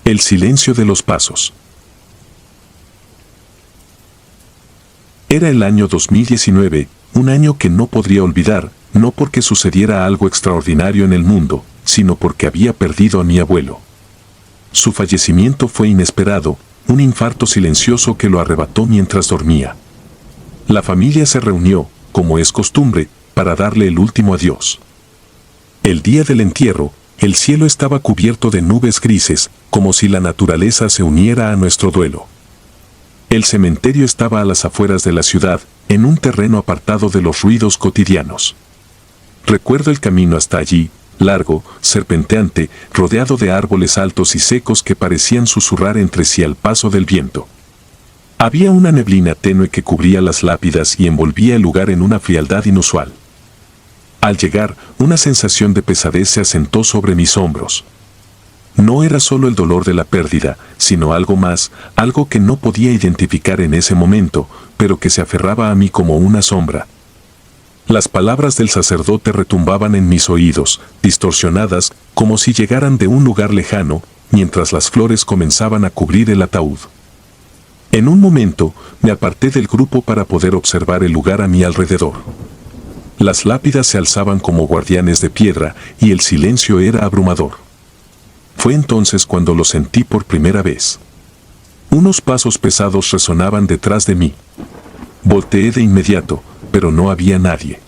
El silencio de los pasos. Era el año 2019, un año que no podría olvidar, no porque sucediera algo extraordinario en el mundo, sino porque había perdido a mi abuelo. Su fallecimiento fue inesperado, un infarto silencioso que lo arrebató mientras dormía. La familia se reunió, como es costumbre, para darle el último adiós. El día del entierro, el cielo estaba cubierto de nubes grises, como si la naturaleza se uniera a nuestro duelo. El cementerio estaba a las afueras de la ciudad, en un terreno apartado de los ruidos cotidianos. Recuerdo el camino hasta allí, largo, serpenteante, rodeado de árboles altos y secos que parecían susurrar entre sí al paso del viento. Había una neblina tenue que cubría las lápidas y envolvía el lugar en una frialdad inusual. Al llegar, una sensación de pesadez se asentó sobre mis hombros. No era solo el dolor de la pérdida, sino algo más, algo que no podía identificar en ese momento, pero que se aferraba a mí como una sombra. Las palabras del sacerdote retumbaban en mis oídos, distorsionadas, como si llegaran de un lugar lejano, mientras las flores comenzaban a cubrir el ataúd. En un momento, me aparté del grupo para poder observar el lugar a mi alrededor. Las lápidas se alzaban como guardianes de piedra y el silencio era abrumador. Fue entonces cuando lo sentí por primera vez. Unos pasos pesados resonaban detrás de mí. Volteé de inmediato, pero no había nadie.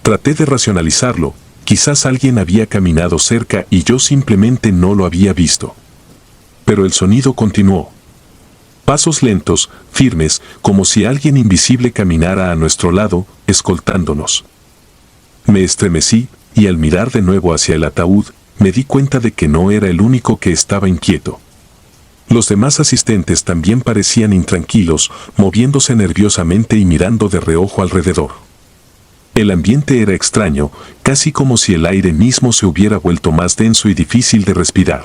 Traté de racionalizarlo, quizás alguien había caminado cerca y yo simplemente no lo había visto. Pero el sonido continuó. Pasos lentos, firmes, como si alguien invisible caminara a nuestro lado, escoltándonos. Me estremecí, y al mirar de nuevo hacia el ataúd, me di cuenta de que no era el único que estaba inquieto. Los demás asistentes también parecían intranquilos, moviéndose nerviosamente y mirando de reojo alrededor. El ambiente era extraño, casi como si el aire mismo se hubiera vuelto más denso y difícil de respirar.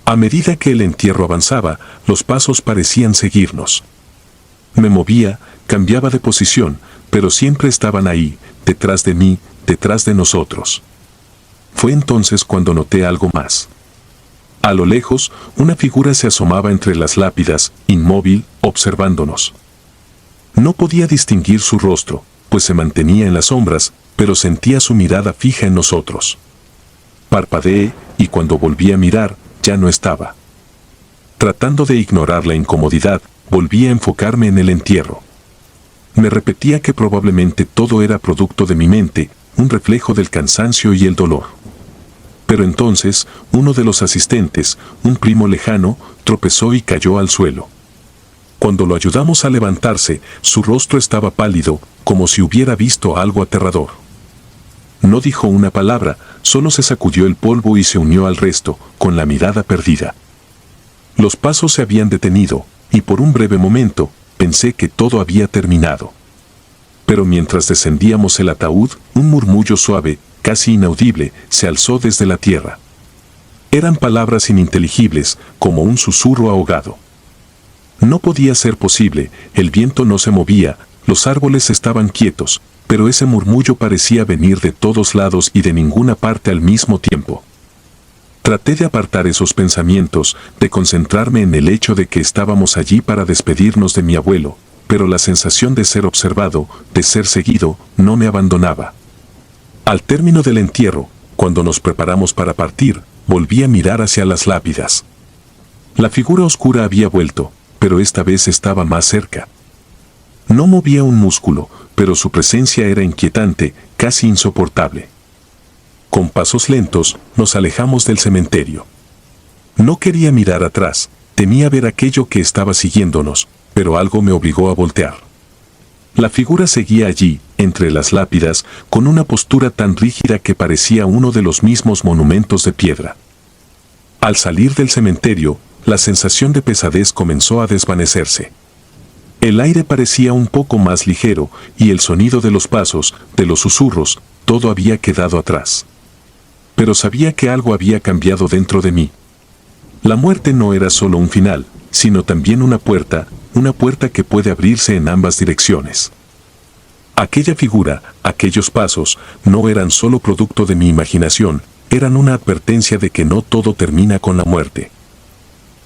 A medida que el entierro avanzaba, los pasos parecían seguirnos. Me movía, cambiaba de posición, pero siempre estaban ahí, detrás de mí, detrás de nosotros. Fue entonces cuando noté algo más. A lo lejos, una figura se asomaba entre las lápidas, inmóvil, observándonos. No podía distinguir su rostro, pues se mantenía en las sombras, pero sentía su mirada fija en nosotros. Parpadeé, y cuando volví a mirar, ya no estaba. Tratando de ignorar la incomodidad, volví a enfocarme en el entierro. Me repetía que probablemente todo era producto de mi mente, un reflejo del cansancio y el dolor. Pero entonces, uno de los asistentes, un primo lejano, tropezó y cayó al suelo. Cuando lo ayudamos a levantarse, su rostro estaba pálido, como si hubiera visto algo aterrador. No dijo una palabra, solo se sacudió el polvo y se unió al resto, con la mirada perdida. Los pasos se habían detenido, y por un breve momento, pensé que todo había terminado. Pero mientras descendíamos el ataúd, un murmullo suave, casi inaudible, se alzó desde la tierra. Eran palabras ininteligibles, como un susurro ahogado. No podía ser posible, el viento no se movía, los árboles estaban quietos, pero ese murmullo parecía venir de todos lados y de ninguna parte al mismo tiempo. Traté de apartar esos pensamientos, de concentrarme en el hecho de que estábamos allí para despedirnos de mi abuelo, pero la sensación de ser observado, de ser seguido, no me abandonaba. Al término del entierro, cuando nos preparamos para partir, volví a mirar hacia las lápidas. La figura oscura había vuelto, pero esta vez estaba más cerca. No movía un músculo, pero su presencia era inquietante, casi insoportable. Con pasos lentos, nos alejamos del cementerio. No quería mirar atrás, temía ver aquello que estaba siguiéndonos, pero algo me obligó a voltear. La figura seguía allí, entre las lápidas, con una postura tan rígida que parecía uno de los mismos monumentos de piedra. Al salir del cementerio, la sensación de pesadez comenzó a desvanecerse. El aire parecía un poco más ligero, y el sonido de los pasos, de los susurros, todo había quedado atrás. Pero sabía que algo había cambiado dentro de mí. La muerte no era solo un final, sino también una puerta que puede abrirse en ambas direcciones. Aquella figura, aquellos pasos, no eran solo producto de mi imaginación, eran una advertencia de que no todo termina con la muerte.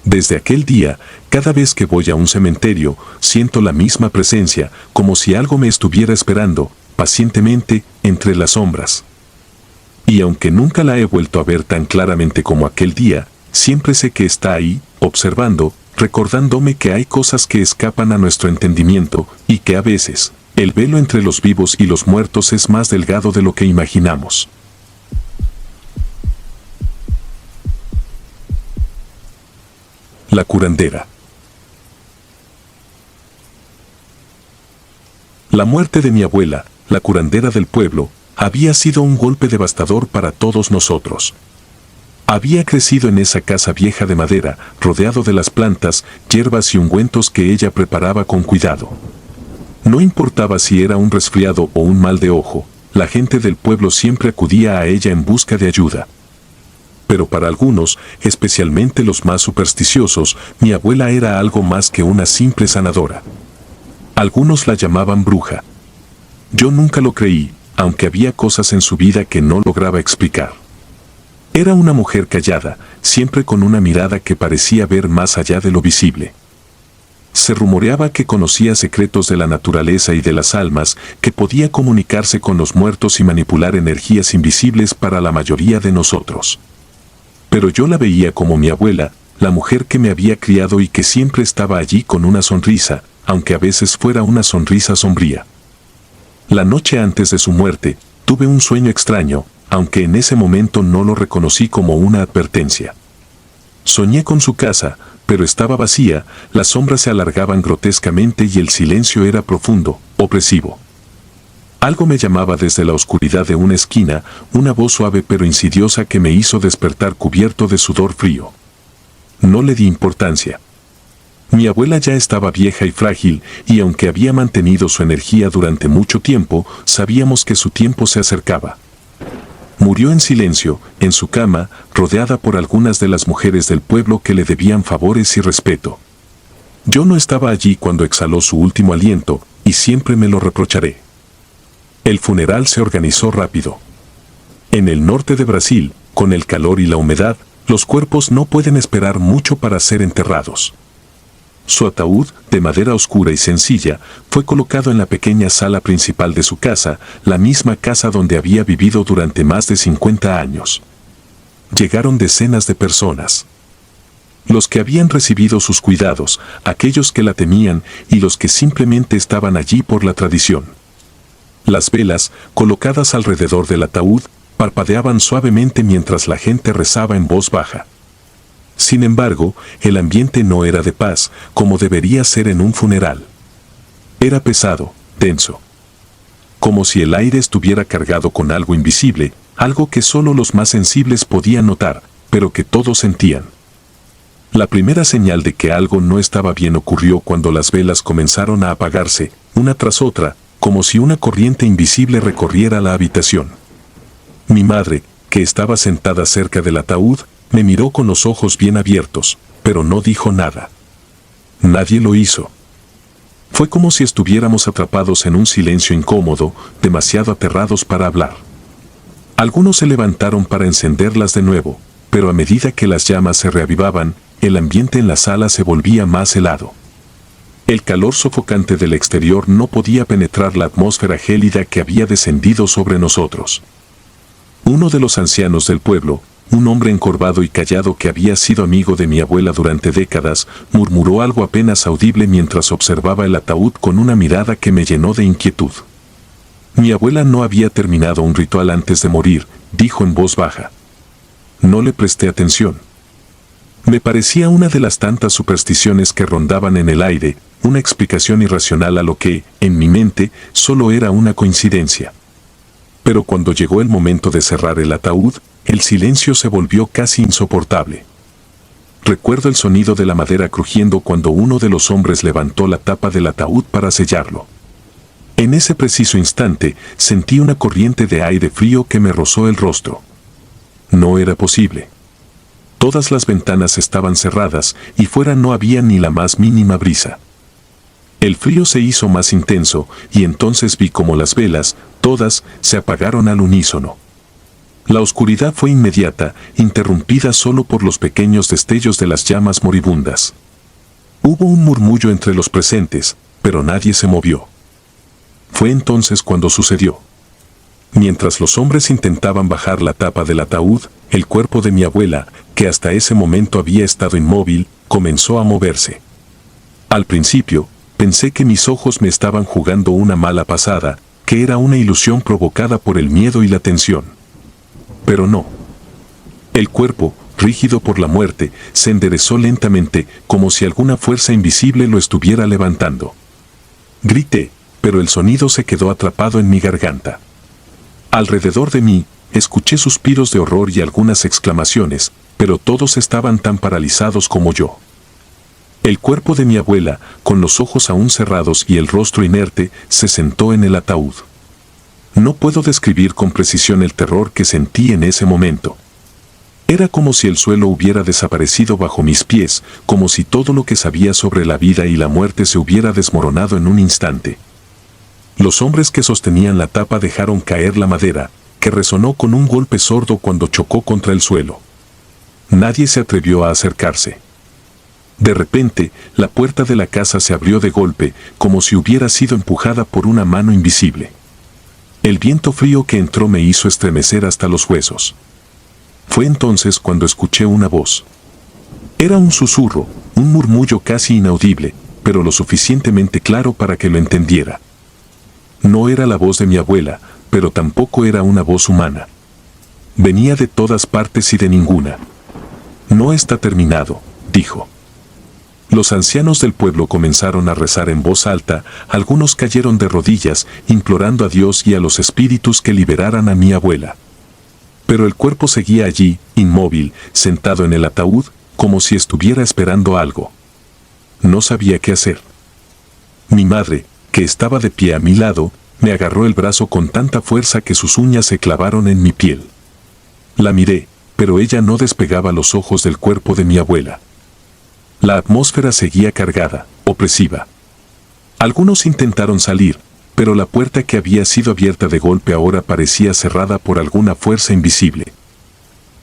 Desde aquel día, cada vez que voy a un cementerio, siento la misma presencia, como si algo me estuviera esperando, pacientemente, entre las sombras. Y aunque nunca la he vuelto a ver tan claramente como aquel día, siempre sé que está ahí, observando, recordándome que hay cosas que escapan a nuestro entendimiento, y que a veces, el velo entre los vivos y los muertos es más delgado de lo que imaginamos. La curandera. La muerte de mi abuela, la curandera del pueblo, había sido un golpe devastador para todos nosotros. Había crecido en esa casa vieja de madera, rodeado de las plantas, hierbas y ungüentos que ella preparaba con cuidado. No importaba si era un resfriado o un mal de ojo, la gente del pueblo siempre acudía a ella en busca de ayuda. Pero para algunos, especialmente los más supersticiosos, mi abuela era algo más que una simple sanadora. Algunos la llamaban bruja. Yo nunca lo creí, aunque había cosas en su vida que no lograba explicar. Era una mujer callada, siempre con una mirada que parecía ver más allá de lo visible. Se rumoreaba que conocía secretos de la naturaleza y de las almas, que podía comunicarse con los muertos y manipular energías invisibles para la mayoría de nosotros. Pero yo la veía como mi abuela, la mujer que me había criado y que siempre estaba allí con una sonrisa, aunque a veces fuera una sonrisa sombría. La noche antes de su muerte, tuve un sueño extraño, aunque en ese momento no lo reconocí como una advertencia. Soñé con su casa, pero estaba vacía, las sombras se alargaban grotescamente y el silencio era profundo, opresivo. Algo me llamaba desde la oscuridad de una esquina, una voz suave pero insidiosa que me hizo despertar cubierto de sudor frío. No le di importancia. Mi abuela ya estaba vieja y frágil, y aunque había mantenido su energía durante mucho tiempo, sabíamos que su tiempo se acercaba. Murió en silencio, en su cama, rodeada por algunas de las mujeres del pueblo que le debían favores y respeto. Yo no estaba allí cuando exhaló su último aliento, y siempre me lo reprocharé. El funeral se organizó rápido. En el norte de Brasil, con el calor y la humedad, los cuerpos no pueden esperar mucho para ser enterrados. Su ataúd, de madera oscura y sencilla, fue colocado en la pequeña sala principal de su casa, la misma casa donde había vivido durante más de 50 años. Llegaron decenas de personas. Los que habían recibido sus cuidados, aquellos que la temían y los que simplemente estaban allí por la tradición. Las velas, colocadas alrededor del ataúd, parpadeaban suavemente mientras la gente rezaba en voz baja. Sin embargo, el ambiente no era de paz, como debería ser en un funeral. Era pesado, denso. Como si el aire estuviera cargado con algo invisible, algo que solo los más sensibles podían notar, pero que todos sentían. La primera señal de que algo no estaba bien ocurrió cuando las velas comenzaron a apagarse, una tras otra, como si una corriente invisible recorriera la habitación. Mi madre, que estaba sentada cerca del ataúd, me miró con los ojos bien abiertos, pero no dijo nada. Nadie lo hizo. Fue como si estuviéramos atrapados en un silencio incómodo, demasiado aterrados para hablar. Algunos se levantaron para encenderlas de nuevo, pero a medida que las llamas se reavivaban, el ambiente en la sala se volvía más helado. El calor sofocante del exterior no podía penetrar la atmósfera gélida que había descendido sobre nosotros. Uno de los ancianos del pueblo, un hombre encorvado y callado que había sido amigo de mi abuela durante décadas, murmuró algo apenas audible mientras observaba el ataúd con una mirada que me llenó de inquietud. Mi abuela no había terminado un ritual antes de morir, dijo en voz baja. No le presté atención. Me parecía una de las tantas supersticiones que rondaban en el aire, una explicación irracional a lo que, en mi mente, solo era una coincidencia. Pero cuando llegó el momento de cerrar el ataúd, el silencio se volvió casi insoportable. Recuerdo el sonido de la madera crujiendo cuando uno de los hombres levantó la tapa del ataúd para sellarlo. En ese preciso instante, sentí una corriente de aire frío que me rozó el rostro. No era posible. Todas las ventanas estaban cerradas y fuera no había ni la más mínima brisa. El frío se hizo más intenso y entonces vi como las velas, todas, se apagaron al unísono. La oscuridad fue inmediata, interrumpida solo por los pequeños destellos de las llamas moribundas. Hubo un murmullo entre los presentes, pero nadie se movió. Fue entonces cuando sucedió. Mientras los hombres intentaban bajar la tapa del ataúd, el cuerpo de mi abuela, que hasta ese momento había estado inmóvil, comenzó a moverse. Al principio, pensé que mis ojos me estaban jugando una mala pasada, que era una ilusión provocada por el miedo y la tensión. Pero no. El cuerpo, rígido por la muerte, se enderezó lentamente, como si alguna fuerza invisible lo estuviera levantando. Grité, pero el sonido se quedó atrapado en mi garganta. Alrededor de mí, escuché suspiros de horror y algunas exclamaciones, pero todos estaban tan paralizados como yo. El cuerpo de mi abuela, con los ojos aún cerrados y el rostro inerte, se sentó en el ataúd. No puedo describir con precisión el terror que sentí en ese momento. Era como si el suelo hubiera desaparecido bajo mis pies, como si todo lo que sabía sobre la vida y la muerte se hubiera desmoronado en un instante. Los hombres que sostenían la tapa dejaron caer la madera, que resonó con un golpe sordo cuando chocó contra el suelo. Nadie se atrevió a acercarse. De repente, la puerta de la casa se abrió de golpe, como si hubiera sido empujada por una mano invisible. El viento frío que entró me hizo estremecer hasta los huesos. Fue entonces cuando escuché una voz. Era un susurro, un murmullo casi inaudible, pero lo suficientemente claro para que lo entendiera. No era la voz de mi abuela, pero tampoco era una voz humana. Venía de todas partes y de ninguna. No está terminado, dijo. Los ancianos del pueblo comenzaron a rezar en voz alta, algunos cayeron de rodillas, implorando a Dios y a los espíritus que liberaran a mi abuela. Pero el cuerpo seguía allí, inmóvil, sentado en el ataúd, como si estuviera esperando algo. No sabía qué hacer. Mi madre, que estaba de pie a mi lado, me agarró el brazo con tanta fuerza que sus uñas se clavaron en mi piel. La miré, pero ella no despegaba los ojos del cuerpo de mi abuela. La atmósfera seguía cargada, opresiva. Algunos intentaron salir, pero la puerta que había sido abierta de golpe ahora parecía cerrada por alguna fuerza invisible.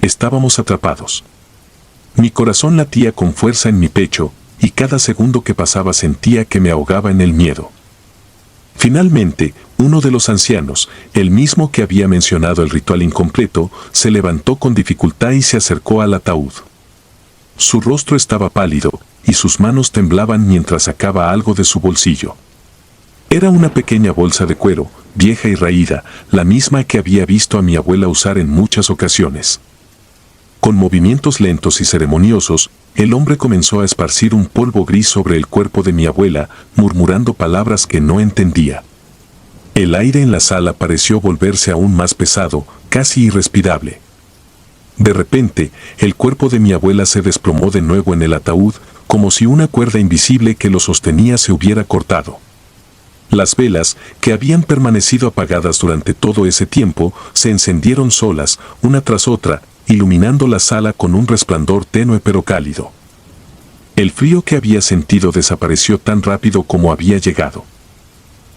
Estábamos atrapados. Mi corazón latía con fuerza en mi pecho, y cada segundo que pasaba sentía que me ahogaba en el miedo. Finalmente, uno de los ancianos, el mismo que había mencionado el ritual incompleto, se levantó con dificultad y se acercó al ataúd. Su rostro estaba pálido, y sus manos temblaban mientras sacaba algo de su bolsillo. Era una pequeña bolsa de cuero, vieja y raída, la misma que había visto a mi abuela usar en muchas ocasiones. Con movimientos lentos y ceremoniosos, el hombre comenzó a esparcir un polvo gris sobre el cuerpo de mi abuela, murmurando palabras que no entendía. El aire en la sala pareció volverse aún más pesado, casi irrespirable. De repente, el cuerpo de mi abuela se desplomó de nuevo en el ataúd, como si una cuerda invisible que lo sostenía se hubiera cortado. Las velas, que habían permanecido apagadas durante todo ese tiempo, se encendieron solas, una tras otra, iluminando la sala con un resplandor tenue pero cálido. El frío que había sentido desapareció tan rápido como había llegado.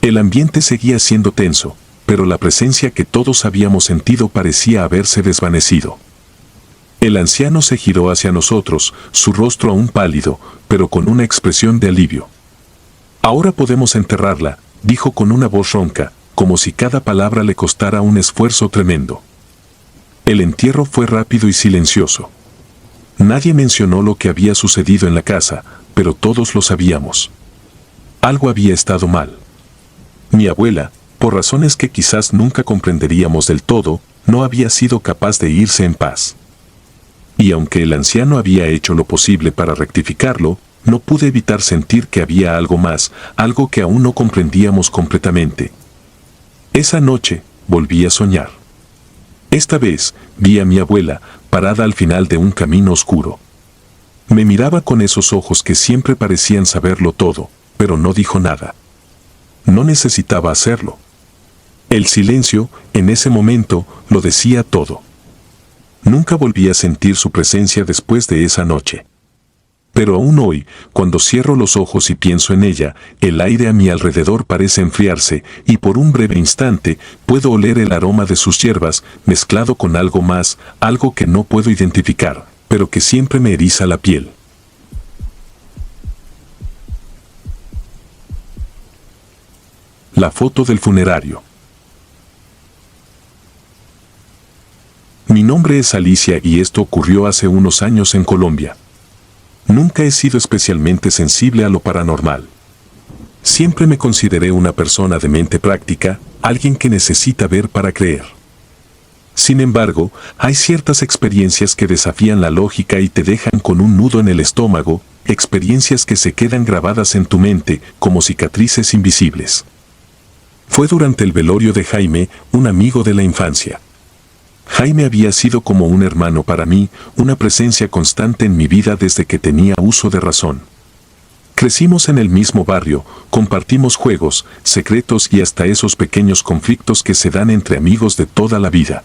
El ambiente seguía siendo tenso, pero la presencia que todos habíamos sentido parecía haberse desvanecido. El anciano se giró hacia nosotros, su rostro aún pálido, pero con una expresión de alivio. «Ahora podemos enterrarla», dijo con una voz ronca, como si cada palabra le costara un esfuerzo tremendo. El entierro fue rápido y silencioso. Nadie mencionó lo que había sucedido en la casa, pero todos lo sabíamos. Algo había estado mal. Mi abuela, por razones que quizás nunca comprenderíamos del todo, no había sido capaz de irse en paz. Y aunque el anciano había hecho lo posible para rectificarlo, no pude evitar sentir que había algo más, algo que aún no comprendíamos completamente. Esa noche, volví a soñar. Esta vez, vi a mi abuela, parada al final de un camino oscuro. Me miraba con esos ojos que siempre parecían saberlo todo, pero no dijo nada. No necesitaba hacerlo. El silencio, en ese momento, lo decía todo. Nunca volví a sentir su presencia después de esa noche. Pero aún hoy, cuando cierro los ojos y pienso en ella, el aire a mi alrededor parece enfriarse, y por un breve instante puedo oler el aroma de sus hierbas, mezclado con algo más, algo que no puedo identificar, pero que siempre me eriza la piel. La foto del funerario. Mi nombre es Alicia y esto ocurrió hace unos años en Colombia. Nunca he sido especialmente sensible a lo paranormal. Siempre me consideré una persona de mente práctica, alguien que necesita ver para creer. Sin embargo, hay ciertas experiencias que desafían la lógica y te dejan con un nudo en el estómago, experiencias que se quedan grabadas en tu mente como cicatrices invisibles. Fue durante el velorio de Jaime, un amigo de la infancia. Jaime había sido como un hermano para mí, una presencia constante en mi vida desde que tenía uso de razón. Crecimos en el mismo barrio, compartimos juegos, secretos y hasta esos pequeños conflictos que se dan entre amigos de toda la vida.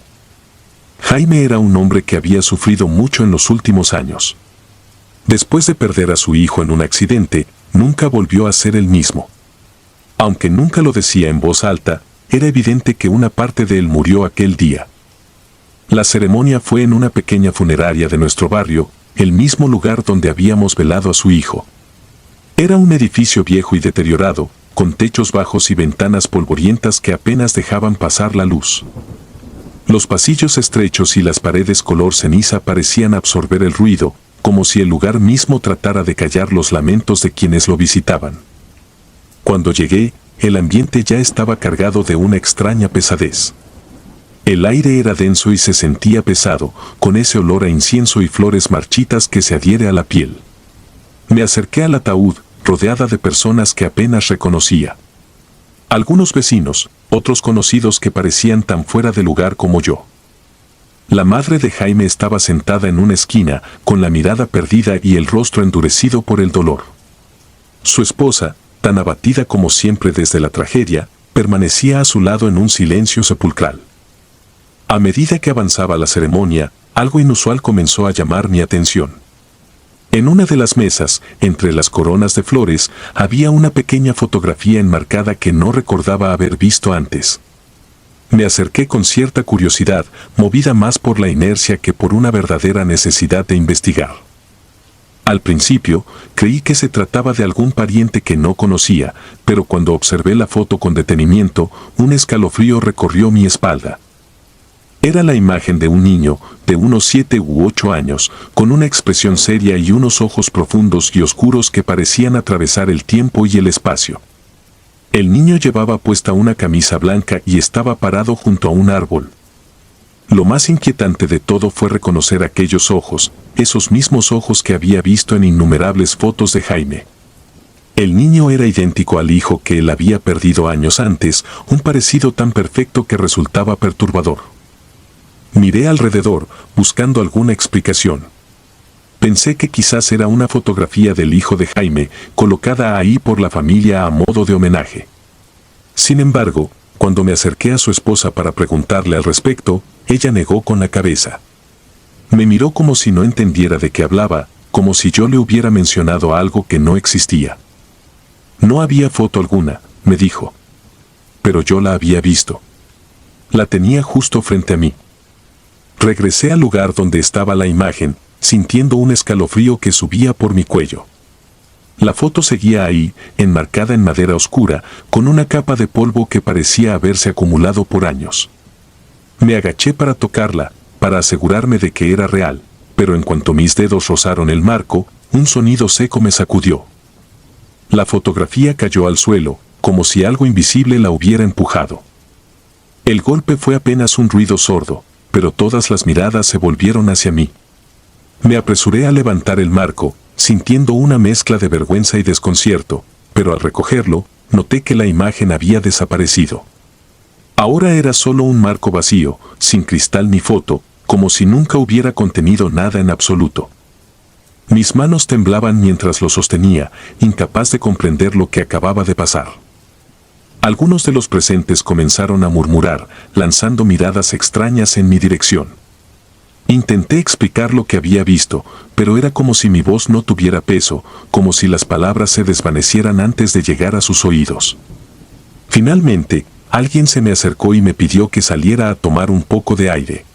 Jaime era un hombre que había sufrido mucho en los últimos años. Después de perder a su hijo en un accidente, nunca volvió a ser el mismo. Aunque nunca lo decía en voz alta, era evidente que una parte de él murió aquel día. La ceremonia fue en una pequeña funeraria de nuestro barrio, el mismo lugar donde habíamos velado a su hijo. Era un edificio viejo y deteriorado, con techos bajos y ventanas polvorientas que apenas dejaban pasar la luz. Los pasillos estrechos y las paredes color ceniza parecían absorber el ruido, como si el lugar mismo tratara de callar los lamentos de quienes lo visitaban. Cuando llegué, el ambiente ya estaba cargado de una extraña pesadez. El aire era denso y se sentía pesado, con ese olor a incienso y flores marchitas que se adhiere a la piel. Me acerqué al ataúd, rodeada de personas que apenas reconocía. Algunos vecinos, otros conocidos que parecían tan fuera de lugar como yo. La madre de Jaime estaba sentada en una esquina, con la mirada perdida y el rostro endurecido por el dolor. Su esposa, tan abatida como siempre desde la tragedia, permanecía a su lado en un silencio sepulcral. A medida que avanzaba la ceremonia, algo inusual comenzó a llamar mi atención. En una de las mesas, entre las coronas de flores, había una pequeña fotografía enmarcada que no recordaba haber visto antes. Me acerqué con cierta curiosidad, movida más por la inercia que por una verdadera necesidad de investigar. Al principio, creí que se trataba de algún pariente que no conocía, pero cuando observé la foto con detenimiento, un escalofrío recorrió mi espalda. Era la imagen de un niño, de unos 7 u 8 años, con una expresión seria y unos ojos profundos y oscuros que parecían atravesar el tiempo y el espacio. El niño llevaba puesta una camisa blanca y estaba parado junto a un árbol. Lo más inquietante de todo fue reconocer aquellos ojos, esos mismos ojos que había visto en innumerables fotos de Jaime. El niño era idéntico al hijo que él había perdido años antes, un parecido tan perfecto que resultaba perturbador. Miré alrededor, buscando alguna explicación. Pensé que quizás era una fotografía del hijo de Jaime, colocada ahí por la familia a modo de homenaje. Sin embargo, cuando me acerqué a su esposa para preguntarle al respecto, ella negó con la cabeza. Me miró como si no entendiera de qué hablaba, como si yo le hubiera mencionado algo que no existía. No había foto alguna, me dijo. Pero yo la había visto. La tenía justo frente a mí. Regresé al lugar donde estaba la imagen, sintiendo un escalofrío que subía por mi cuello. La foto seguía ahí, enmarcada en madera oscura, con una capa de polvo que parecía haberse acumulado por años. Me agaché para tocarla, para asegurarme de que era real, pero en cuanto mis dedos rozaron el marco, un sonido seco me sacudió. La fotografía cayó al suelo, como si algo invisible la hubiera empujado. El golpe fue apenas un ruido sordo, pero todas las miradas se volvieron hacia mí. Me apresuré a levantar el marco, sintiendo una mezcla de vergüenza y desconcierto, pero al recogerlo, noté que la imagen había desaparecido. Ahora era solo un marco vacío, sin cristal ni foto, como si nunca hubiera contenido nada en absoluto. Mis manos temblaban mientras lo sostenía, incapaz de comprender lo que acababa de pasar. Algunos de los presentes comenzaron a murmurar, lanzando miradas extrañas en mi dirección. Intenté explicar lo que había visto, pero era como si mi voz no tuviera peso, como si las palabras se desvanecieran antes de llegar a sus oídos. Finalmente, alguien se me acercó y me pidió que saliera a tomar un poco de aire.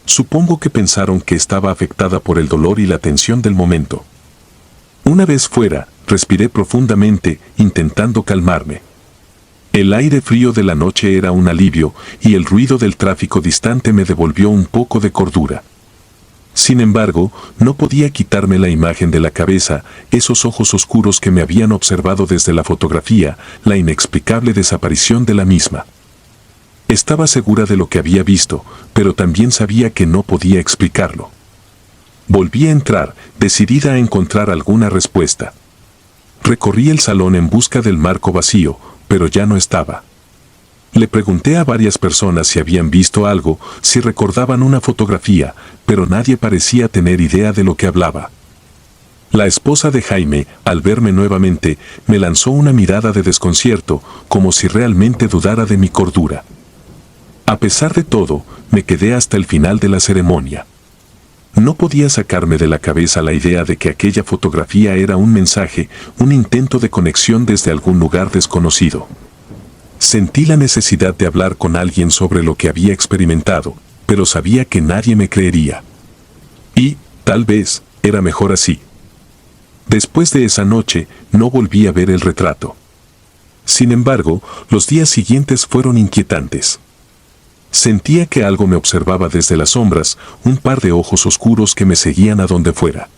Supongo que pensaron que estaba afectada por el dolor y la tensión del momento. Una vez fuera, respiré profundamente, intentando calmarme. El aire frío de la noche era un alivio, y el ruido del tráfico distante me devolvió un poco de cordura. Sin embargo, no podía quitarme la imagen de la cabeza, esos ojos oscuros que me habían observado desde la fotografía, la inexplicable desaparición de la misma. Estaba segura de lo que había visto, pero también sabía que no podía explicarlo. Volví a entrar, decidida a encontrar alguna respuesta. Recorrí el salón en busca del marco vacío, pero ya no estaba. Le pregunté a varias personas si habían visto algo, si recordaban una fotografía, pero nadie parecía tener idea de lo que hablaba. La esposa de Jaime, al verme nuevamente, me lanzó una mirada de desconcierto, como si realmente dudara de mi cordura. A pesar de todo, me quedé hasta el final de la ceremonia. No podía sacarme de la cabeza la idea de que aquella fotografía era un mensaje, un intento de conexión desde algún lugar desconocido. Sentí la necesidad de hablar con alguien sobre lo que había experimentado, pero sabía que nadie me creería. Y, tal vez, era mejor así. Después de esa noche, no volví a ver el retrato. Sin embargo, los días siguientes fueron inquietantes. Sentía que algo me observaba desde las sombras, un par de ojos oscuros que me seguían a donde fuera.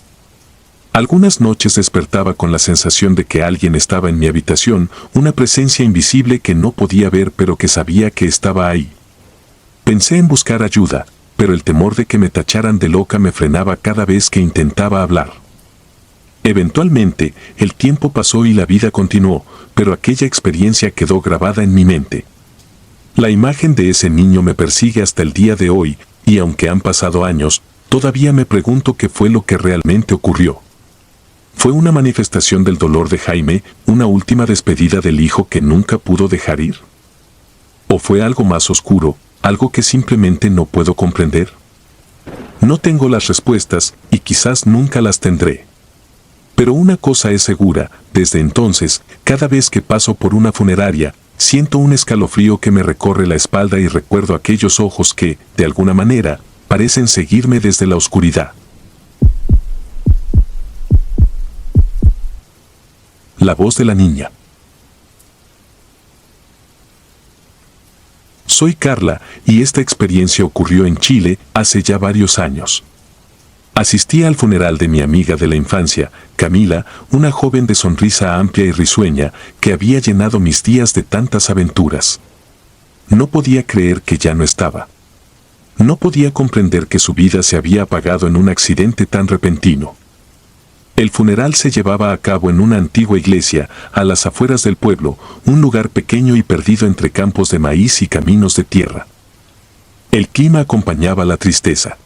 Algunas noches despertaba con la sensación de que alguien estaba en mi habitación, una presencia invisible que no podía ver pero que sabía que estaba ahí. Pensé en buscar ayuda, pero el temor de que me tacharan de loca me frenaba cada vez que intentaba hablar. Eventualmente, el tiempo pasó y la vida continuó, pero aquella experiencia quedó grabada en mi mente. La imagen de ese niño me persigue hasta el día de hoy, y aunque han pasado años, todavía me pregunto qué fue lo que realmente ocurrió. ¿Fue una manifestación del dolor de Jaime, una última despedida del hijo que nunca pudo dejar ir? ¿O fue algo más oscuro, algo que simplemente no puedo comprender? No tengo las respuestas, y quizás nunca las tendré. Pero una cosa es segura, desde entonces, cada vez que paso por una funeraria, siento un escalofrío que me recorre la espalda y recuerdo aquellos ojos que, de alguna manera, parecen seguirme desde la oscuridad. La voz de la niña. Soy Carla, y esta experiencia ocurrió en Chile hace ya varios años. Asistí al funeral de mi amiga de la infancia, Camila, una joven de sonrisa amplia y risueña que había llenado mis días de tantas aventuras. No podía creer que ya no estaba. No podía comprender que su vida se había apagado en un accidente tan repentino. El funeral se llevaba a cabo en una antigua iglesia, a las afueras del pueblo, un lugar pequeño y perdido entre campos de maíz y caminos de tierra. El clima acompañaba la tristeza.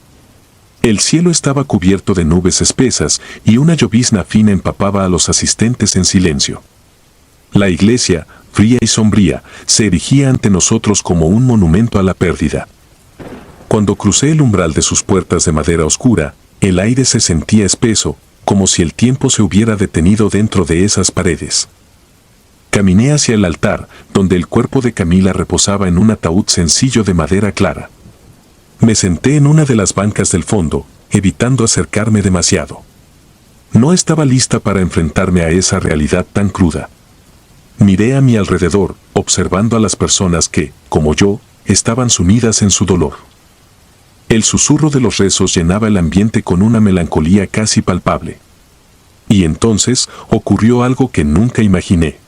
El cielo estaba cubierto de nubes espesas y una llovizna fina empapaba a los asistentes en silencio. La iglesia, fría y sombría, se erigía ante nosotros como un monumento a la pérdida. Cuando crucé el umbral de sus puertas de madera oscura, el aire se sentía espeso, como si el tiempo se hubiera detenido dentro de esas paredes. Caminé hacia el altar, donde el cuerpo de Camila reposaba en un ataúd sencillo de madera clara. Me senté en una de las bancas del fondo, evitando acercarme demasiado. No estaba lista para enfrentarme a esa realidad tan cruda. Miré a mi alrededor, observando a las personas que, como yo, estaban sumidas en su dolor. El susurro de los rezos llenaba el ambiente con una melancolía casi palpable. Y entonces ocurrió algo que nunca imaginé.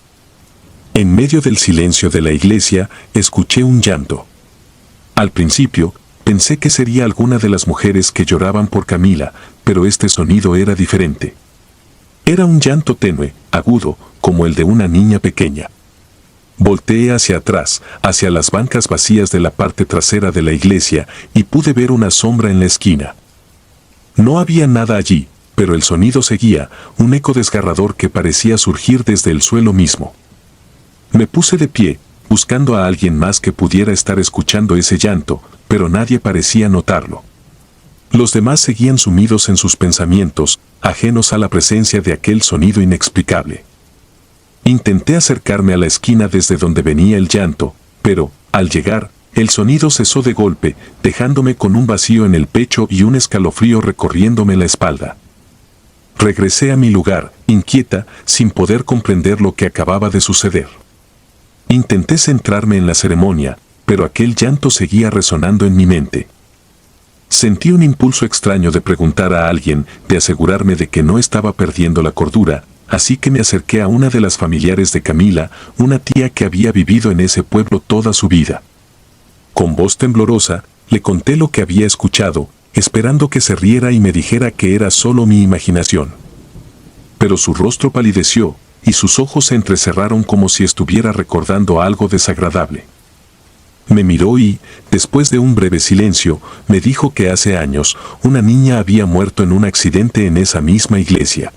En medio del silencio de la iglesia, escuché un llanto. Al principio, pensé que sería alguna de las mujeres que lloraban por Camila, pero este sonido era diferente. Era un llanto tenue, agudo, como el de una niña pequeña. Volteé hacia atrás, hacia las bancas vacías de la parte trasera de la iglesia, y pude ver una sombra en la esquina. No había nada allí, pero el sonido seguía, un eco desgarrador que parecía surgir desde el suelo mismo. Me puse de pie, buscando a alguien más que pudiera estar escuchando ese llanto, pero nadie parecía notarlo. Los demás seguían sumidos en sus pensamientos, ajenos a la presencia de aquel sonido inexplicable. Intenté acercarme a la esquina desde donde venía el llanto, pero, al llegar, el sonido cesó de golpe, dejándome con un vacío en el pecho y un escalofrío recorriéndome la espalda. Regresé a mi lugar, inquieta, sin poder comprender lo que acababa de suceder. Intenté centrarme en la ceremonia, pero aquel llanto seguía resonando en mi mente. Sentí un impulso extraño de preguntar a alguien, de asegurarme de que no estaba perdiendo la cordura, así que me acerqué a una de las familiares de Camila, una tía que había vivido en ese pueblo toda su vida. Con voz temblorosa, le conté lo que había escuchado, esperando que se riera y me dijera que era solo mi imaginación. Pero su rostro palideció, y sus ojos se entrecerraron como si estuviera recordando algo desagradable. Me miró y, después de un breve silencio, me dijo que hace años una niña había muerto en un accidente en esa misma iglesia.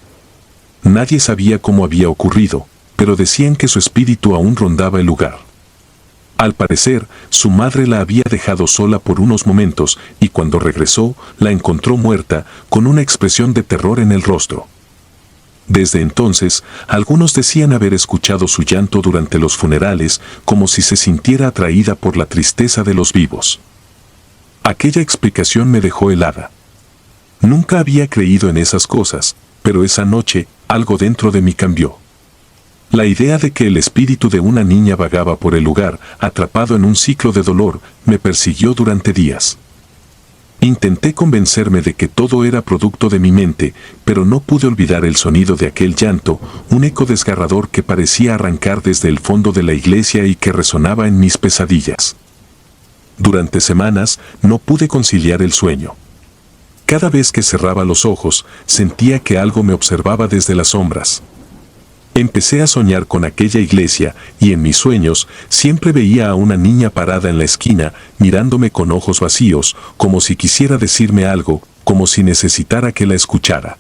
Nadie sabía cómo había ocurrido, pero decían que su espíritu aún rondaba el lugar. Al parecer, su madre la había dejado sola por unos momentos y cuando regresó, la encontró muerta, con una expresión de terror en el rostro. Desde entonces, algunos decían haber escuchado su llanto durante los funerales, como si se sintiera atraída por la tristeza de los vivos. Aquella explicación me dejó helada. Nunca había creído en esas cosas, pero esa noche, algo dentro de mí cambió. La idea de que el espíritu de una niña vagaba por el lugar, atrapado en un ciclo de dolor, me persiguió durante días. Intenté convencerme de que todo era producto de mi mente, pero no pude olvidar el sonido de aquel llanto, un eco desgarrador que parecía arrancar desde el fondo de la iglesia y que resonaba en mis pesadillas. Durante semanas no pude conciliar el sueño. Cada vez que cerraba los ojos, sentía que algo me observaba desde las sombras. Empecé a soñar con aquella iglesia y en mis sueños siempre veía a una niña parada en la esquina, mirándome con ojos vacíos, como si quisiera decirme algo, como si necesitara que la escuchara.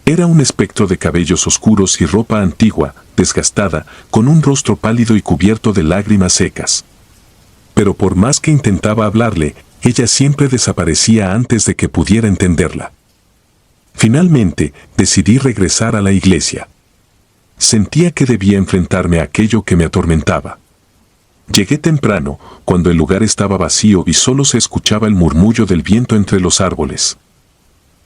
Era un espectro de cabellos oscuros y ropa antigua, desgastada, con un rostro pálido y cubierto de lágrimas secas. Pero por más que intentaba hablarle, ella siempre desaparecía antes de que pudiera entenderla. Finalmente, decidí regresar a la iglesia. Sentía que debía enfrentarme a aquello que me atormentaba. Llegué temprano, cuando el lugar estaba vacío y solo se escuchaba el murmullo del viento entre los árboles.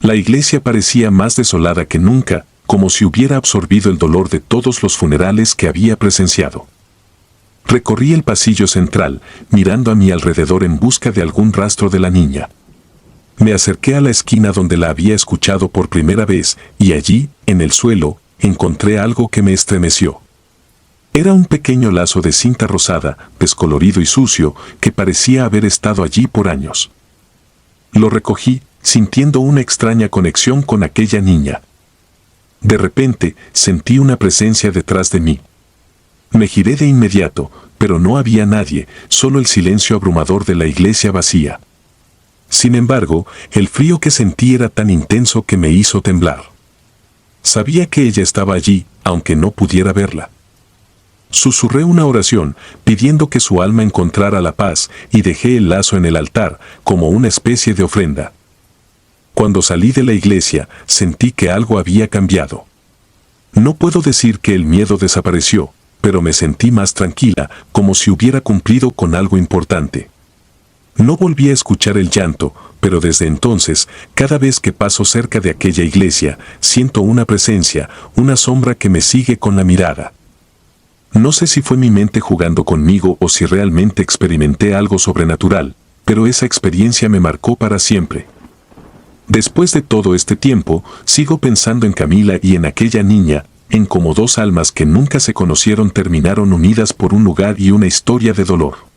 La iglesia parecía más desolada que nunca, como si hubiera absorbido el dolor de todos los funerales que había presenciado. Recorrí el pasillo central, mirando a mi alrededor en busca de algún rastro de la niña. Me acerqué a la esquina donde la había escuchado por primera vez, y allí, en el suelo, encontré algo que me estremeció. Era un pequeño lazo de cinta rosada, descolorido y sucio, que parecía haber estado allí por años. Lo recogí, sintiendo una extraña conexión con aquella niña. De repente, sentí una presencia detrás de mí. Me giré de inmediato, pero no había nadie, solo el silencio abrumador de la iglesia vacía. Sin embargo, el frío que sentí era tan intenso que me hizo temblar. Sabía que ella estaba allí, aunque no pudiera verla. Susurré una oración, pidiendo que su alma encontrara la paz, y dejé el lazo en el altar, como una especie de ofrenda. Cuando salí de la iglesia, sentí que algo había cambiado. No puedo decir que el miedo desapareció, pero me sentí más tranquila, como si hubiera cumplido con algo importante. No volví a escuchar el llanto, pero desde entonces, cada vez que paso cerca de aquella iglesia, siento una presencia, una sombra que me sigue con la mirada. No sé si fue mi mente jugando conmigo o si realmente experimenté algo sobrenatural, pero esa experiencia me marcó para siempre. Después de todo este tiempo, sigo pensando en Camila y en aquella niña, en cómo dos almas que nunca se conocieron terminaron unidas por un lugar y una historia de dolor.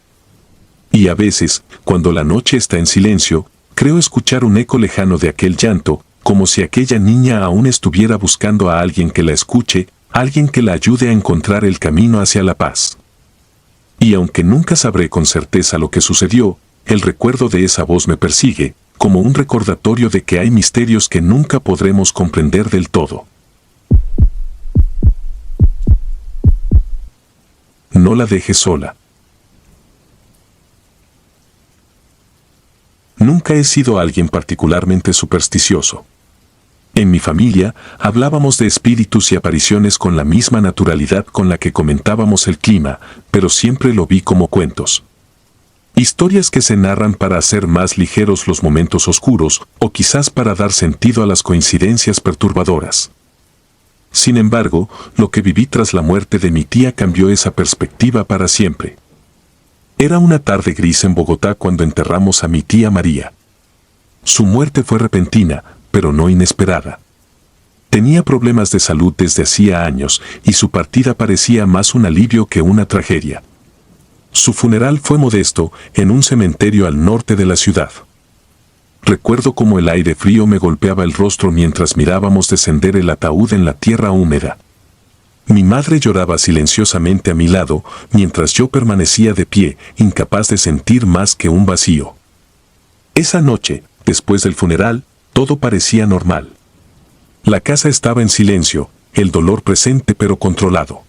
Y a veces, cuando la noche está en silencio, creo escuchar un eco lejano de aquel llanto, como si aquella niña aún estuviera buscando a alguien que la escuche, alguien que la ayude a encontrar el camino hacia la paz. Y aunque nunca sabré con certeza lo que sucedió, el recuerdo de esa voz me persigue, como un recordatorio de que hay misterios que nunca podremos comprender del todo. No la dejes sola. Nunca he sido alguien particularmente supersticioso. En mi familia hablábamos de espíritus y apariciones con la misma naturalidad con la que comentábamos el clima, pero siempre lo vi como cuentos. Historias que se narran para hacer más ligeros los momentos oscuros o quizás para dar sentido a las coincidencias perturbadoras. Sin embargo, lo que viví tras la muerte de mi tía cambió esa perspectiva para siempre. Era una tarde gris en Bogotá cuando enterramos a mi tía María. Su muerte fue repentina, pero no inesperada. Tenía problemas de salud desde hacía años y su partida parecía más un alivio que una tragedia. Su funeral fue modesto en un cementerio al norte de la ciudad. Recuerdo cómo el aire frío me golpeaba el rostro mientras mirábamos descender el ataúd en la tierra húmeda. Mi madre lloraba silenciosamente a mi lado mientras yo permanecía de pie, incapaz de sentir más que un vacío. Esa noche, después del funeral, todo parecía normal. La casa estaba en silencio, el dolor presente pero controlado.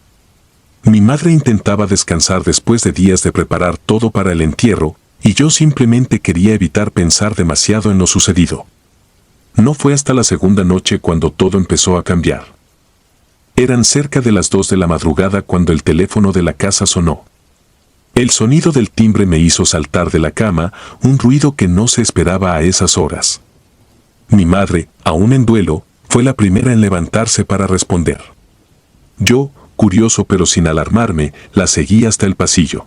Mi madre intentaba descansar después de días de preparar todo para el entierro, y yo simplemente quería evitar pensar demasiado en lo sucedido. No fue hasta la segunda noche cuando todo empezó a cambiar. Eran cerca de las 2 de la madrugada cuando el teléfono de la casa sonó. El sonido del timbre me hizo saltar de la cama, un ruido que no se esperaba a esas horas. Mi madre, aún en duelo, fue la primera en levantarse para responder. Yo, curioso pero sin alarmarme, la seguí hasta el pasillo.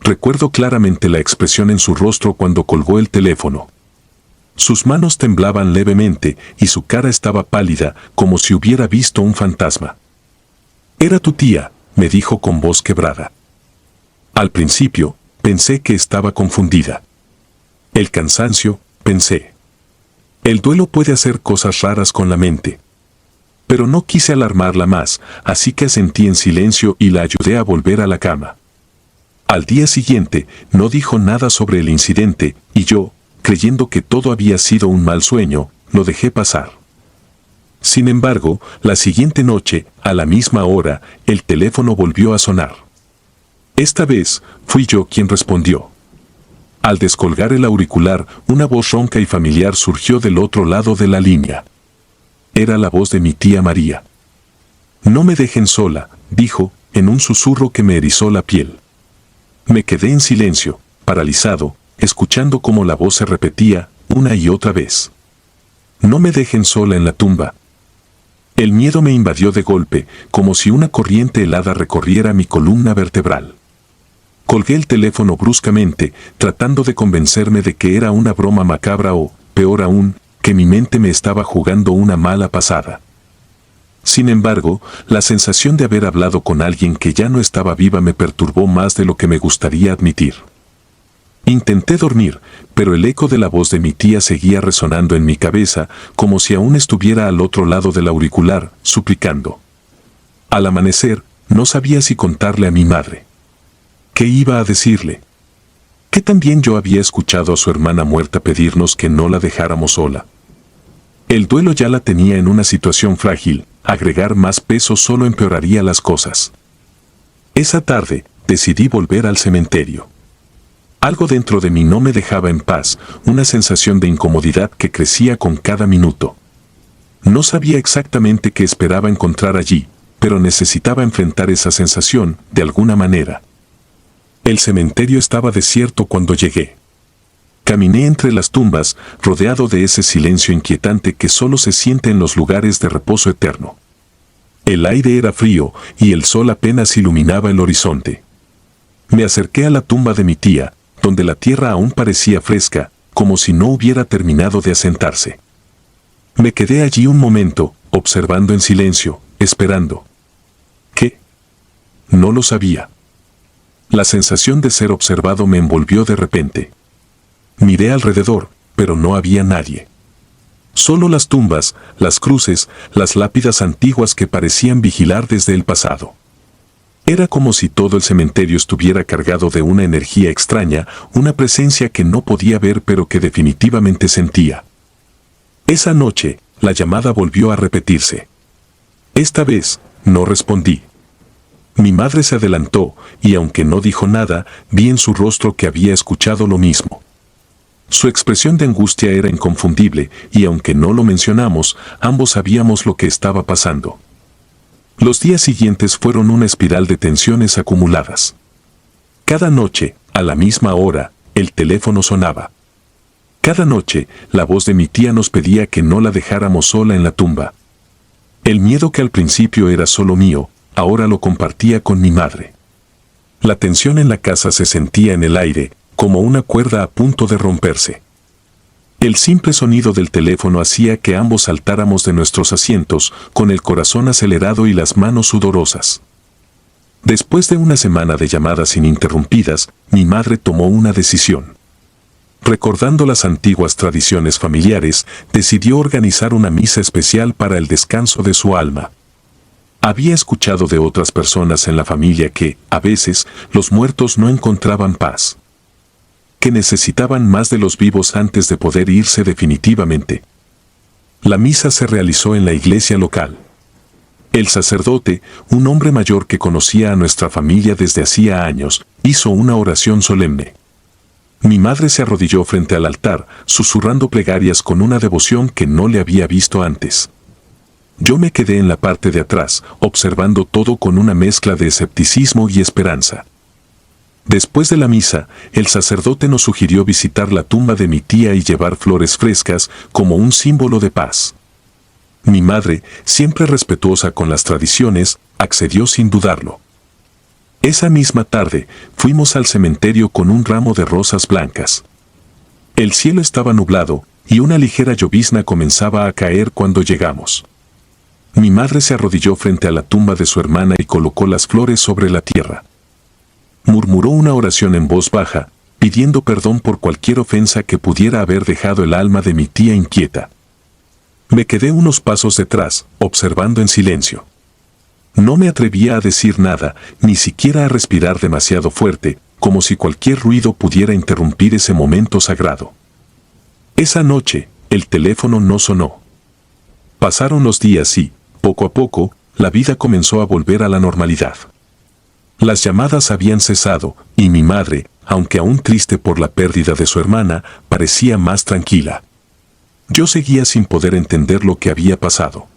Recuerdo claramente la expresión en su rostro cuando colgó el teléfono. Sus manos temblaban levemente y su cara estaba pálida, como si hubiera visto un fantasma. «Era tu tía», me dijo con voz quebrada. Al principio, pensé que estaba confundida. El cansancio, pensé. El duelo puede hacer cosas raras con la mente. Pero no quise alarmarla más, así que asentí en silencio y la ayudé a volver a la cama. Al día siguiente, no dijo nada sobre el incidente, y yo, creyendo que todo había sido un mal sueño, lo dejé pasar. Sin embargo, la siguiente noche, a la misma hora, el teléfono volvió a sonar. Esta vez, fui yo quien respondió. Al descolgar el auricular, una voz ronca y familiar surgió del otro lado de la línea. Era la voz de mi tía María. «No me dejen sola», dijo, en un susurro que me erizó la piel. Me quedé en silencio, paralizado, escuchando cómo la voz se repetía, una y otra vez. «No me dejen sola en la tumba». El miedo me invadió de golpe, como si una corriente helada recorriera mi columna vertebral. Colgué el teléfono bruscamente, tratando de convencerme de que era una broma macabra o, peor aún, que mi mente me estaba jugando una mala pasada. Sin embargo, la sensación de haber hablado con alguien que ya no estaba viva me perturbó más de lo que me gustaría admitir. Intenté dormir, pero el eco de la voz de mi tía seguía resonando en mi cabeza, como si aún estuviera al otro lado del auricular, suplicando. Al amanecer, no sabía si contarle a mi madre. ¿Qué iba a decirle? Que también yo había escuchado a su hermana muerta pedirnos que no la dejáramos sola. El duelo ya la tenía en una situación frágil, agregar más peso solo empeoraría las cosas. Esa tarde, decidí volver al cementerio. Algo dentro de mí no me dejaba en paz, una sensación de incomodidad que crecía con cada minuto. No sabía exactamente qué esperaba encontrar allí, pero necesitaba enfrentar esa sensación, de alguna manera. El cementerio estaba desierto cuando llegué. Caminé entre las tumbas, rodeado de ese silencio inquietante que solo se siente en los lugares de reposo eterno. El aire era frío y el sol apenas iluminaba el horizonte. Me acerqué a la tumba de mi tía, donde la tierra aún parecía fresca, como si no hubiera terminado de asentarse. Me quedé allí un momento, observando en silencio, esperando. ¿Qué? No lo sabía. La sensación de ser observado me envolvió de repente. Miré alrededor, pero no había nadie. Solo las tumbas, las cruces, las lápidas antiguas que parecían vigilar desde el pasado. Era como si todo el cementerio estuviera cargado de una energía extraña, una presencia que no podía ver pero que definitivamente sentía. Esa noche, la llamada volvió a repetirse. Esta vez, no respondí. Mi madre se adelantó, y aunque no dijo nada, vi en su rostro que había escuchado lo mismo. Su expresión de angustia era inconfundible, y aunque no lo mencionamos, ambos sabíamos lo que estaba pasando. Los días siguientes fueron una espiral de tensiones acumuladas. Cada noche, a la misma hora, el teléfono sonaba. Cada noche, la voz de mi tía nos pedía que no la dejáramos sola en la tumba. El miedo que al principio era solo mío, ahora lo compartía con mi madre. La tensión en la casa se sentía en el aire, como una cuerda a punto de romperse. El simple sonido del teléfono hacía que ambos saltáramos de nuestros asientos, con el corazón acelerado y las manos sudorosas. Después de una semana de llamadas ininterrumpidas, mi madre tomó una decisión. Recordando las antiguas tradiciones familiares, decidió organizar una misa especial para el descanso de su alma. Había escuchado de otras personas en la familia que, a veces, los muertos no encontraban paz, que necesitaban más de los vivos antes de poder irse definitivamente. La misa se realizó en la iglesia local. El sacerdote, un hombre mayor que conocía a nuestra familia desde hacía años, hizo una oración solemne. Mi madre se arrodilló frente al altar, susurrando plegarias con una devoción que no le había visto antes. Yo me quedé en la parte de atrás, observando todo con una mezcla de escepticismo y esperanza. Después de la misa, el sacerdote nos sugirió visitar la tumba de mi tía y llevar flores frescas como un símbolo de paz. Mi madre, siempre respetuosa con las tradiciones, accedió sin dudarlo. Esa misma tarde, fuimos al cementerio con un ramo de rosas blancas. El cielo estaba nublado, y una ligera llovizna comenzaba a caer cuando llegamos. Mi madre se arrodilló frente a la tumba de su hermana y colocó las flores sobre la tierra. Murmuró una oración en voz baja, pidiendo perdón por cualquier ofensa que pudiera haber dejado el alma de mi tía inquieta. Me quedé unos pasos detrás, observando en silencio. No me atrevía a decir nada, ni siquiera a respirar demasiado fuerte, como si cualquier ruido pudiera interrumpir ese momento sagrado. Esa noche, el teléfono no sonó. Pasaron los días y, poco a poco, la vida comenzó a volver a la normalidad. Las llamadas habían cesado, y mi madre, aunque aún triste por la pérdida de su hermana, parecía más tranquila. Yo seguía sin poder entender lo que había pasado.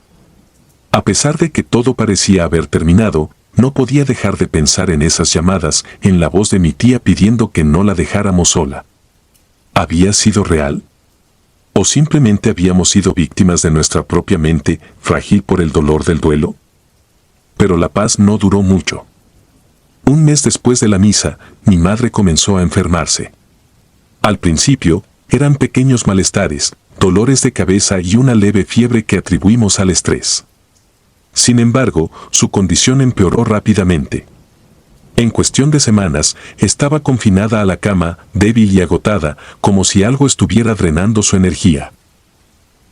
A pesar de que todo parecía haber terminado, no podía dejar de pensar en esas llamadas, en la voz de mi tía pidiendo que no la dejáramos sola. ¿Había sido real? ¿O simplemente habíamos sido víctimas de nuestra propia mente, frágil por el dolor del duelo? Pero la paz no duró mucho. Un mes después de la misa, mi madre comenzó a enfermarse. Al principio, eran pequeños malestares, dolores de cabeza y una leve fiebre que atribuimos al estrés. Sin embargo, su condición empeoró rápidamente. En cuestión de semanas, estaba confinada a la cama, débil y agotada, como si algo estuviera drenando su energía.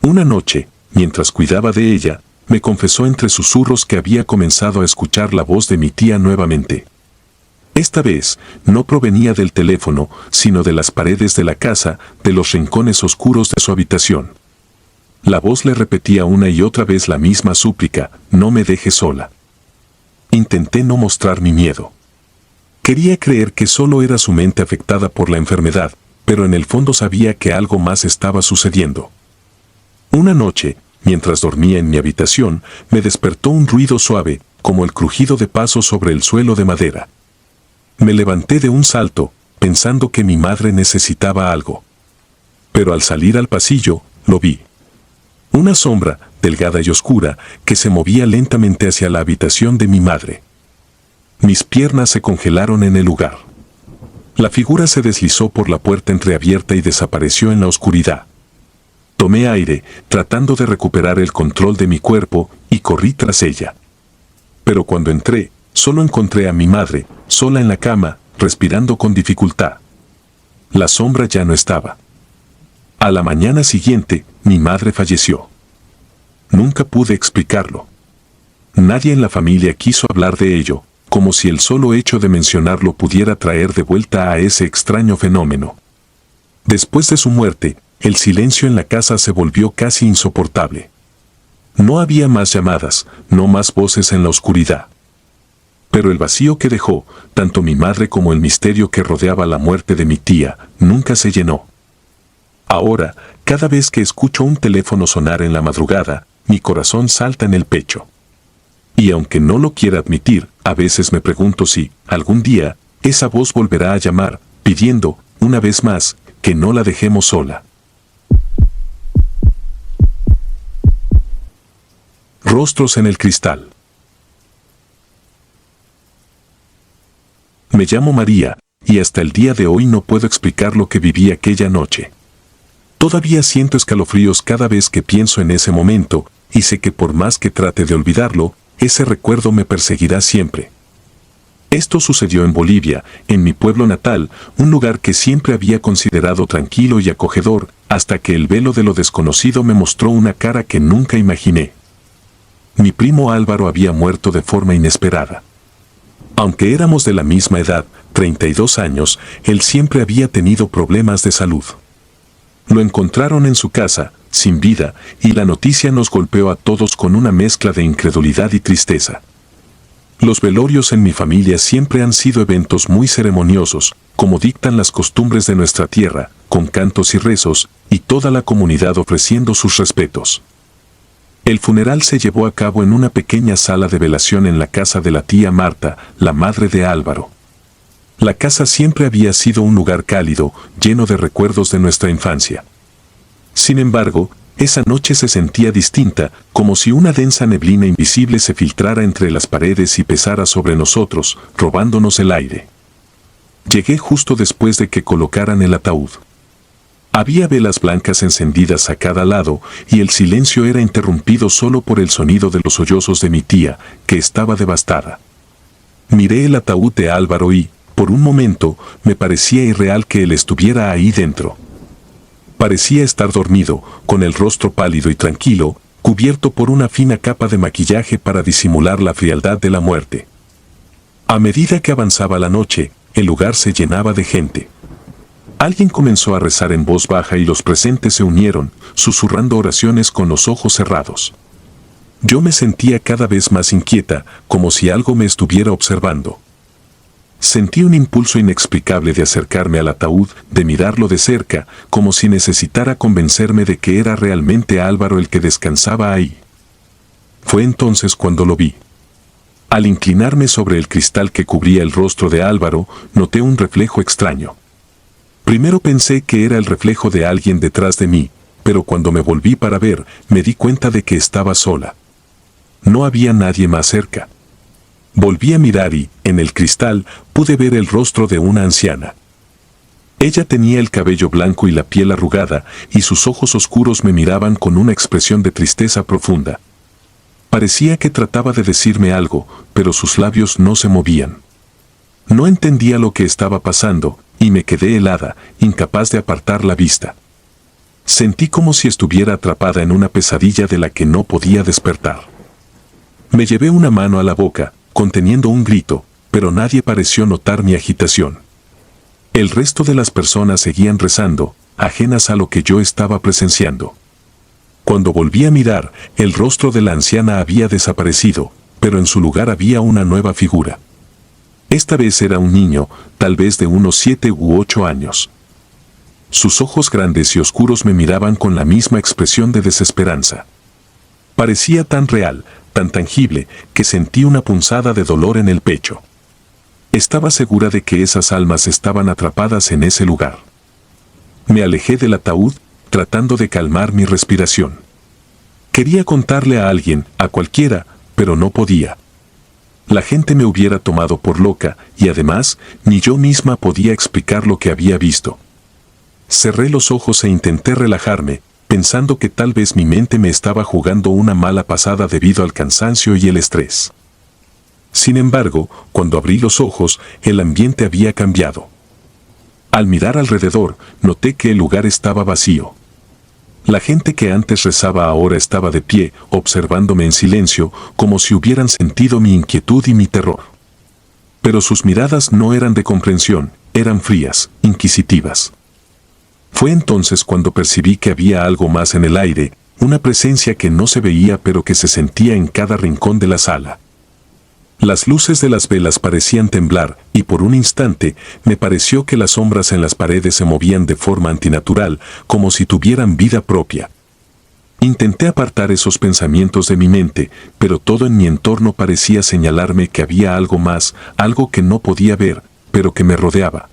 Una noche, mientras cuidaba de ella, me confesó entre susurros que había comenzado a escuchar la voz de mi tía nuevamente. Esta vez, no provenía del teléfono, sino de las paredes de la casa, de los rincones oscuros de su habitación. La voz le repetía una y otra vez la misma súplica: no me dejes sola. Intenté no mostrar mi miedo. Quería creer que solo era su mente afectada por la enfermedad, pero en el fondo sabía que algo más estaba sucediendo. Una noche, mientras dormía en mi habitación, me despertó un ruido suave, como el crujido de pasos sobre el suelo de madera. Me levanté de un salto, pensando que mi madre necesitaba algo. Pero al salir al pasillo, lo vi. Una sombra, delgada y oscura, que se movía lentamente hacia la habitación de mi madre. Mis piernas se congelaron en el lugar. La figura se deslizó por la puerta entreabierta y desapareció en la oscuridad. Tomé aire, tratando de recuperar el control de mi cuerpo, y corrí tras ella. Pero cuando entré, solo encontré a mi madre, sola en la cama, respirando con dificultad. La sombra ya no estaba. A la mañana siguiente, mi madre falleció. Nunca pude explicarlo. Nadie en la familia quiso hablar de ello, como si el solo hecho de mencionarlo pudiera traer de vuelta a ese extraño fenómeno. Después de su muerte, el silencio en la casa se volvió casi insoportable. No había más llamadas, no más voces en la oscuridad. Pero el vacío que dejó, tanto mi madre como el misterio que rodeaba la muerte de mi tía, nunca se llenó. Ahora, cada vez que escucho un teléfono sonar en la madrugada, mi corazón salta en el pecho. Y aunque no lo quiera admitir, a veces me pregunto si, algún día, esa voz volverá a llamar, pidiendo, una vez más, que no la dejemos sola. Rostros en el cristal. Me llamo María, y hasta el día de hoy no puedo explicar lo que viví aquella noche. Todavía siento escalofríos cada vez que pienso en ese momento, y sé que por más que trate de olvidarlo, ese recuerdo me perseguirá siempre. Esto sucedió en Bolivia, en mi pueblo natal, un lugar que siempre había considerado tranquilo y acogedor, hasta que el velo de lo desconocido me mostró una cara que nunca imaginé. Mi primo Álvaro había muerto de forma inesperada. Aunque éramos de la misma edad, 32 años, él siempre había tenido problemas de salud. Lo encontraron en su casa, sin vida, y la noticia nos golpeó a todos con una mezcla de incredulidad y tristeza. Los velorios en mi familia siempre han sido eventos muy ceremoniosos, como dictan las costumbres de nuestra tierra, con cantos y rezos, y toda la comunidad ofreciendo sus respetos. El funeral se llevó a cabo en una pequeña sala de velación en la casa de la tía Marta, la madre de Álvaro. La casa siempre había sido un lugar cálido, lleno de recuerdos de nuestra infancia. Sin embargo, esa noche se sentía distinta, como si una densa neblina invisible se filtrara entre las paredes y pesara sobre nosotros, robándonos el aire. Llegué justo después de que colocaran el ataúd. Había velas blancas encendidas a cada lado, y el silencio era interrumpido solo por el sonido de los sollozos de mi tía, que estaba devastada. Miré el ataúd de Álvaro y, por un momento, me parecía irreal que él estuviera ahí dentro. Parecía estar dormido, con el rostro pálido y tranquilo, cubierto por una fina capa de maquillaje para disimular la frialdad de la muerte. A medida que avanzaba la noche, el lugar se llenaba de gente. Alguien comenzó a rezar en voz baja y los presentes se unieron, susurrando oraciones con los ojos cerrados. Yo me sentía cada vez más inquieta, como si algo me estuviera observando. Sentí un impulso inexplicable de acercarme al ataúd, de mirarlo de cerca, como si necesitara convencerme de que era realmente Álvaro el que descansaba ahí. Fue entonces cuando lo vi. Al inclinarme sobre el cristal que cubría el rostro de Álvaro, noté un reflejo extraño. Primero pensé que era el reflejo de alguien detrás de mí, pero cuando me volví para ver, me di cuenta de que estaba sola. No había nadie más cerca. Volví a mirar y, en el cristal, pude ver el rostro de una anciana. Ella tenía el cabello blanco y la piel arrugada, y sus ojos oscuros me miraban con una expresión de tristeza profunda. Parecía que trataba de decirme algo, pero sus labios no se movían. No entendía lo que estaba pasando, y me quedé helada, incapaz de apartar la vista. Sentí como si estuviera atrapada en una pesadilla de la que no podía despertar. Me llevé una mano a la boca, conteniendo un grito, pero nadie pareció notar mi agitación. El resto de las personas seguían rezando, ajenas a lo que yo estaba presenciando. Cuando volví a mirar, el rostro de la anciana había desaparecido, pero en su lugar había una nueva figura. Esta vez era un niño, tal vez de unos 7 u 8 años. Sus ojos grandes y oscuros me miraban con la misma expresión de desesperanza. Parecía tan real, tan tangible, que sentí una punzada de dolor en el pecho. Estaba segura de que esas almas estaban atrapadas en ese lugar. Me alejé del ataúd, tratando de calmar mi respiración. Quería contarle a alguien, a cualquiera, pero no podía. La gente me hubiera tomado por loca, y además, ni yo misma podía explicar lo que había visto. Cerré los ojos e intenté relajarme, pensando que tal vez mi mente me estaba jugando una mala pasada debido al cansancio y el estrés. Sin embargo, cuando abrí los ojos, el ambiente había cambiado. Al mirar alrededor, noté que el lugar estaba vacío. La gente que antes rezaba ahora estaba de pie, observándome en silencio, como si hubieran sentido mi inquietud y mi terror. Pero sus miradas no eran de comprensión, eran frías, inquisitivas. Fue entonces cuando percibí que había algo más en el aire, una presencia que no se veía pero que se sentía en cada rincón de la sala. Las luces de las velas parecían temblar, y por un instante me pareció que las sombras en las paredes se movían de forma antinatural, como si tuvieran vida propia. Intenté apartar esos pensamientos de mi mente, pero todo en mi entorno parecía señalarme que había algo más, algo que no podía ver, pero que me rodeaba.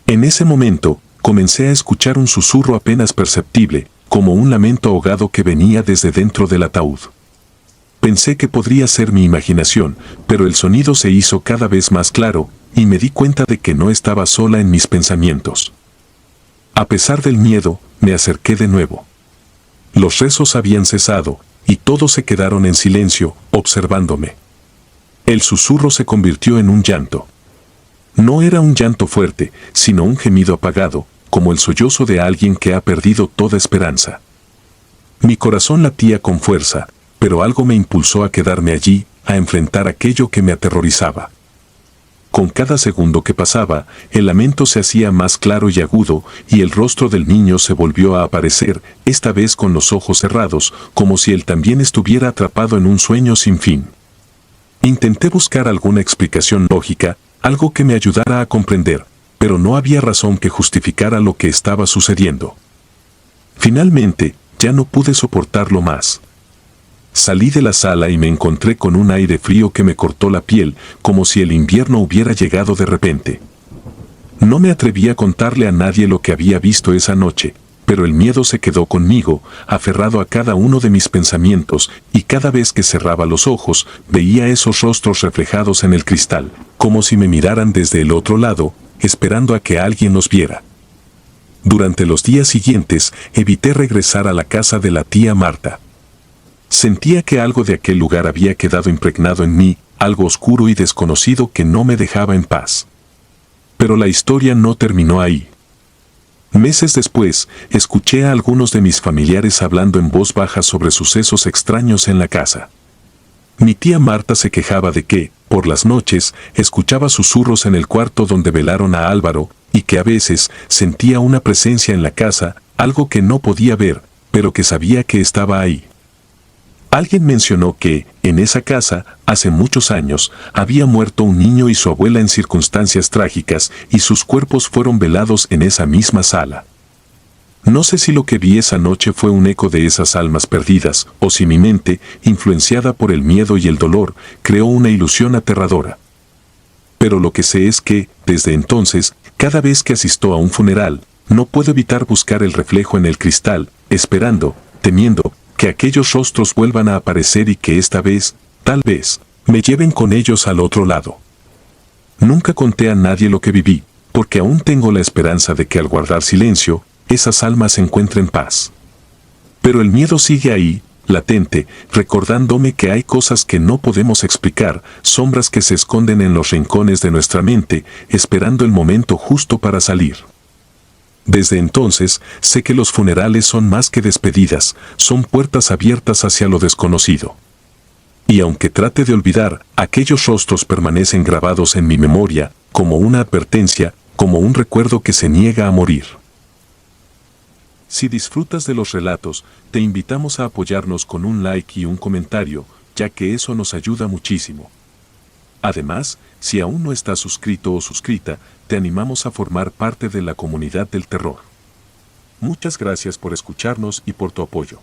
En ese momento, comencé a escuchar un susurro apenas perceptible, como un lamento ahogado que venía desde dentro del ataúd. Pensé que podría ser mi imaginación, pero el sonido se hizo cada vez más claro, y me di cuenta de que no estaba sola en mis pensamientos. A pesar del miedo, me acerqué de nuevo. Los rezos habían cesado, y todos se quedaron en silencio, observándome. El susurro se convirtió en un llanto. No era un llanto fuerte, sino un gemido apagado, como el sollozo de alguien que ha perdido toda esperanza. Mi corazón latía con fuerza, pero algo me impulsó a quedarme allí, a enfrentar aquello que me aterrorizaba. Con cada segundo que pasaba, el lamento se hacía más claro y agudo, y el rostro del niño se volvió a aparecer, esta vez con los ojos cerrados, como si él también estuviera atrapado en un sueño sin fin. Intenté buscar alguna explicación lógica, algo que me ayudara a comprender, pero no había razón que justificara lo que estaba sucediendo. Finalmente, ya no pude soportarlo más. Salí de la sala y me encontré con un aire frío que me cortó la piel, como si el invierno hubiera llegado de repente. No me atreví a contarle a nadie lo que había visto esa noche, pero el miedo se quedó conmigo, aferrado a cada uno de mis pensamientos, y cada vez que cerraba los ojos, veía esos rostros reflejados en el cristal, como si me miraran desde el otro lado, esperando a que alguien los viera. Durante los días siguientes, evité regresar a la casa de la tía Marta. Sentía que algo de aquel lugar había quedado impregnado en mí, algo oscuro y desconocido que no me dejaba en paz. Pero la historia no terminó ahí. Meses después, escuché a algunos de mis familiares hablando en voz baja sobre sucesos extraños en la casa. Mi tía Marta se quejaba de que, por las noches, escuchaba susurros en el cuarto donde velaron a Álvaro, y que a veces sentía una presencia en la casa, algo que no podía ver, pero que sabía que estaba ahí. Alguien mencionó que, en esa casa, hace muchos años, había muerto un niño y su abuela en circunstancias trágicas, y sus cuerpos fueron velados en esa misma sala. No sé si lo que vi esa noche fue un eco de esas almas perdidas, o si mi mente, influenciada por el miedo y el dolor, creó una ilusión aterradora. Pero lo que sé es que, desde entonces, cada vez que asisto a un funeral, no puedo evitar buscar el reflejo en el cristal, esperando, temiendo, que aquellos rostros vuelvan a aparecer y que esta vez, tal vez, me lleven con ellos al otro lado. Nunca conté a nadie lo que viví, porque aún tengo la esperanza de que al guardar silencio, esas almas encuentren paz. Pero el miedo sigue ahí, latente, recordándome que hay cosas que no podemos explicar, sombras que se esconden en los rincones de nuestra mente, esperando el momento justo para salir. Desde entonces, sé que los funerales son más que despedidas, son puertas abiertas hacia lo desconocido. Y aunque trate de olvidar, aquellos rostros permanecen grabados en mi memoria, como una advertencia, como un recuerdo que se niega a morir. Si disfrutas de los relatos, te invitamos a apoyarnos con un like y un comentario, ya que eso nos ayuda muchísimo. Además, si aún no estás suscrito o suscrita, te animamos a formar parte de la comunidad del terror. Muchas gracias por escucharnos y por tu apoyo.